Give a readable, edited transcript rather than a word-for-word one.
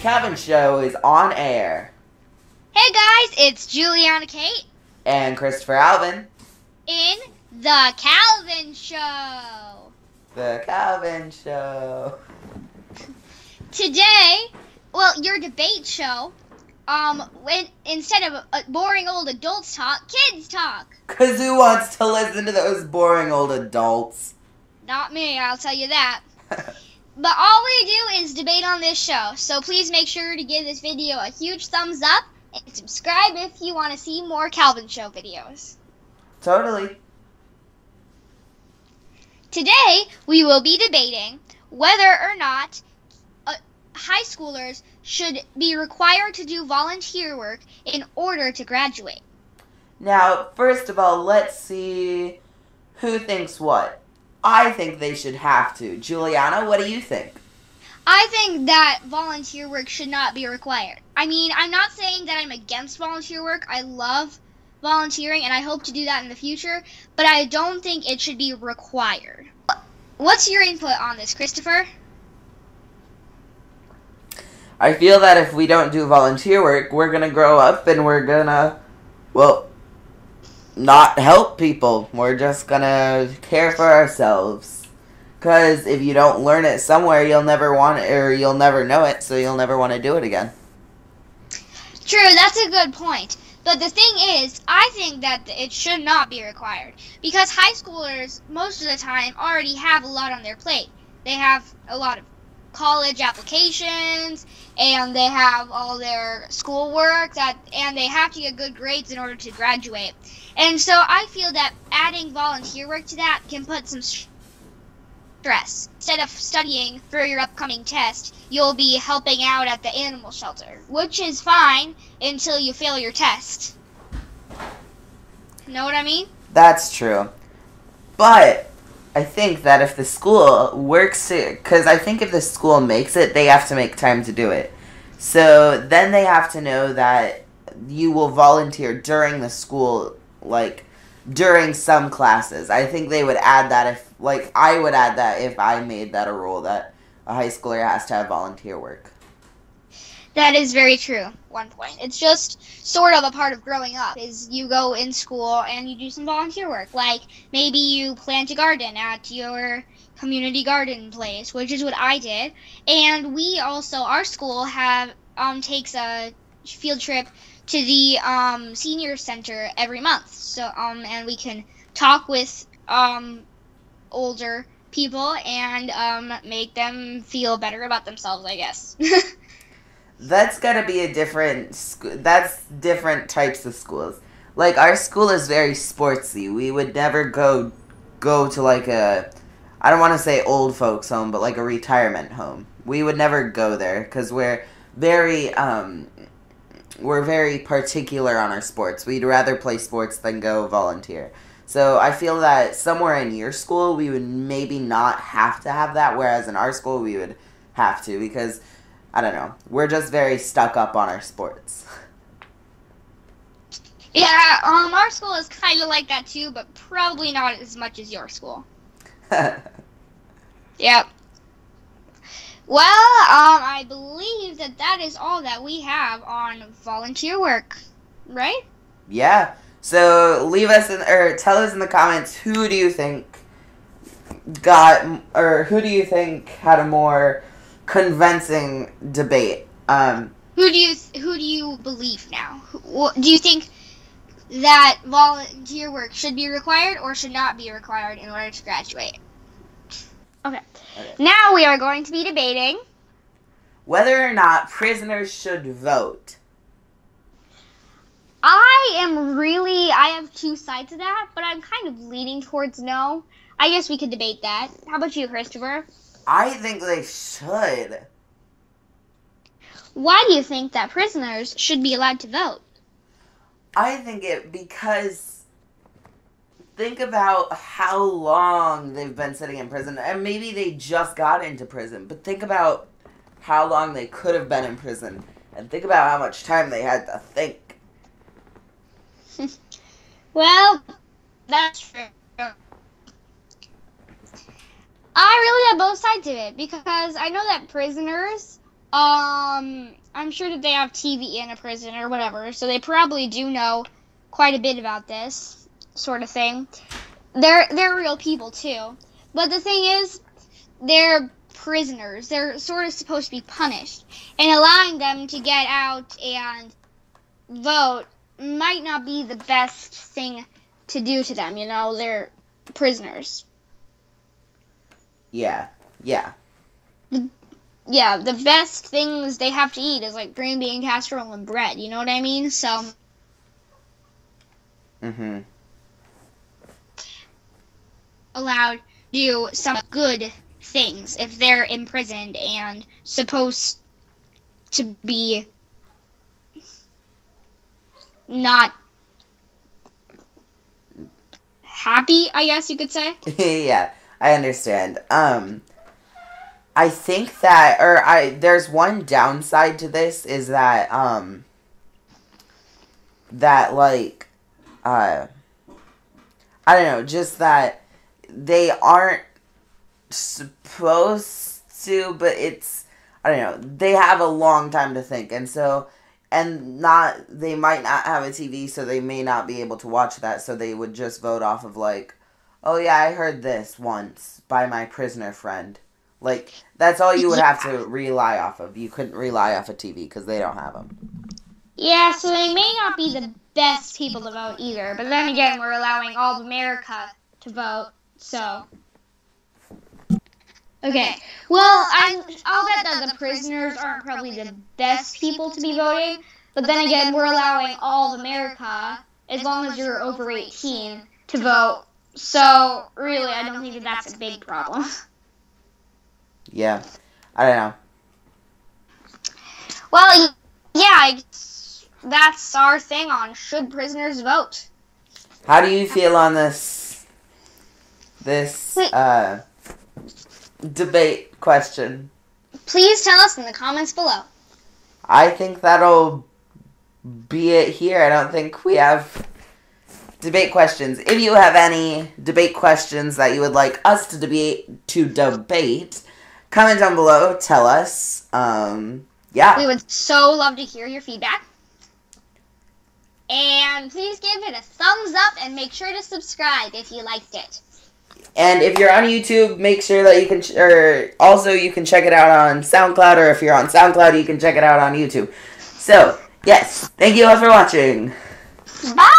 Calvin Show is on air. Hey guys, it's Juliana Kate. And Christopher Alvin. In The Calvin Show. The Calvin Show. Today, your debate show, when instead of boring old adults talk, kids talk. 'Cause who wants to listen to those boring old adults? Not me, I'll tell you that. But all we do is debate on this show, so please make sure to give this video a huge thumbs up and subscribe if you want to see more Calvin Show videos. Totally. Today, we will be debating whether or not high schoolers should be required to do volunteer work in order to graduate. Now, first of all, let's see who thinks what. I think they should have to. Juliana, what do you think? I think that volunteer work should not be required. I mean, I'm not saying that I'm against volunteer work. I love volunteering, and I hope to do that in the future, but I don't think it should be required. What's your input on this, Christopher? I feel that if we don't do volunteer work, we're going to grow up and we're going to, not help people. We're just going to care for ourselves. Because if you don't learn it somewhere, you'll never want it, or you'll never know it, so you'll never want to do it again. True, that's a good point. But the thing is, I think that it should not be required. Because high schoolers, most of the time, already have a lot on their plate. They have a lot of college applications, and they have all their schoolwork, and they have to get good grades in order to graduate. And so I feel that adding volunteer work to that can put some stress. Instead of studying for your upcoming test, you'll be helping out at the animal shelter, which is fine until you fail your test. Know what I mean? That's true. But I think that if the school works it, because I think if the school makes it, they have to make time to do it. So then they have to know that you will volunteer during the school, during some classes. I think they would add that I would add that if I made that a rule, that a high schooler has to have volunteer work. That is very true. One point. It's just sort of a part of growing up, is you go in school and you do some volunteer work. Like maybe you plant a garden at your community garden place, which is what I did. And we also, our school takes a field trip to the senior center every month. So and we can talk with older people and make them feel better about themselves, I guess. That's gotta be a that's different types of schools. Like, our school is very sportsy. We would never go to I don't want to say old folks home, but like a retirement home. We would never go there because we're very particular on our sports. We'd rather play sports than go volunteer. So I feel that somewhere in your school, we would maybe not have to have that, whereas in our school, we would have to, because, I don't know, we're just very stuck up on our sports. Yeah, our school is kind of like that too, but probably not as much as your school. Yep. Well, I believe that is all that we have on volunteer work, right? Yeah. So tell us in the comments, who do you think had a more convincing debate? Who do you believe now? Do you think that volunteer work should be required or should not be required in order to graduate? Okay. Now we are going to be debating whether or not prisoners should vote. I have two sides of that, but I'm kind of leaning towards no. I guess we could debate that. How about you, Christopher? I think they should. Why do you think that prisoners should be allowed to vote? I think because think about how long they've been sitting in prison, and maybe they just got into prison, but think about how long they could have been in prison, and think about how much time they had to think. Well, that's true. I really have both sides of it, because I know that prisoners I'm sure that they have TV in a prison or whatever, so they probably do know quite a bit about this sort of thing. They're real people too. But the thing is, they're prisoners. They're sort of supposed to be punished. And allowing them to get out and vote might not be the best thing to do to them, they're prisoners. Yeah. Yeah. Yeah, the best things they have to eat is like green bean casserole and bread, you know what I mean? So Mhm. allowed to do some good things if they're imprisoned and supposed to be not happy, I guess you could say. Yeah, I understand. I think that, there's one downside to this is that, like, I don't know, just that they aren't supposed to, but I don't know, they have a long time to think, and so, they might not have a TV, so they may not be able to watch that, so they would just vote off of, like, oh yeah, I heard this once by my prisoner friend. Like, that's all you would have to rely off of. You couldn't rely off of TV because they don't have them. Yeah, so they may not be the best people to vote either, but then again, we're allowing all of America to vote, so. Okay, well, I'll bet that the prisoners aren't probably the best people to be voting, but then again, we're allowing all of America, as long as you're over 18, to vote, so really, I don't think that that's a big problem. Yeah, I don't know. Well, yeah, that's our thing on should prisoners vote. How do you feel on this debate question? Please tell us in the comments below. I think that'll be it here. I don't think we have debate questions. If you have any debate questions that you would like us to debate, comment down below. Tell us. Yeah. We would so love to hear your feedback. And please give it a thumbs up and make sure to subscribe if you liked it. And if you're on YouTube, make sure that you can, also you can check it out on SoundCloud, or if you're on SoundCloud, you can check it out on YouTube. So, yes, thank you all for watching. Bye!